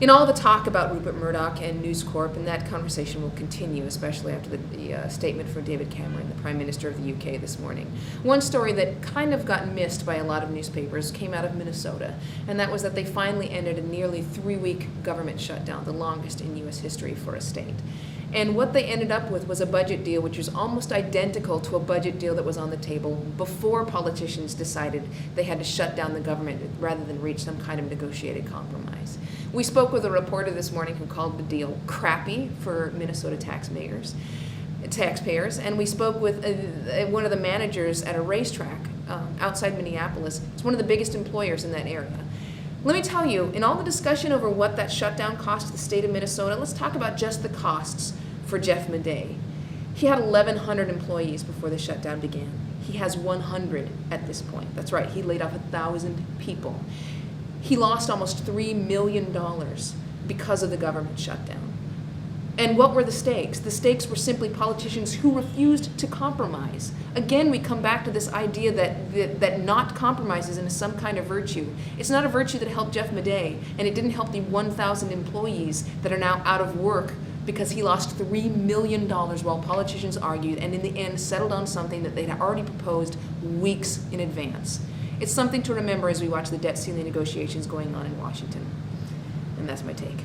In all the talk about Rupert Murdoch and News Corp, and that conversation will continue, especially after the statement from David Cameron, the Prime Minister of the UK, this morning. One story that kind of got missed by a lot of newspapers came out of Minnesota, and that was that they finally ended a nearly 3-week government shutdown, the longest in U.S. history for a state. And what they ended up with was a budget deal which was almost identical to a budget deal that was on the table before politicians decided they had to shut down the government rather than reach some kind of negotiated compromise. We spoke with a reporter this morning who called the deal crappy for Minnesota taxpayers, and we spoke with one of the managers at a racetrack outside Minneapolis. It's one of the biggest employers in that area. Let me tell you, in all the discussion over what that shutdown cost the state of Minnesota, let's talk about just the costs for Jeff Madej. He had 1,100 employees before the shutdown began. He has 100 at this point. That's right, he laid off 1,000 people. He lost almost $3 million because of the government shutdown. And what were the stakes? The stakes were simply politicians who refused to compromise. Again, we come back to this idea that not compromises is some kind of virtue. It's not a virtue that helped Jeff Madej, and it didn't help the 1,000 employees that are now out of work because he lost $3 million while politicians argued and in the end settled on something that they'd already proposed weeks in advance. It's something to remember as we watch the debt ceiling negotiations going on in Washington. And that's my take.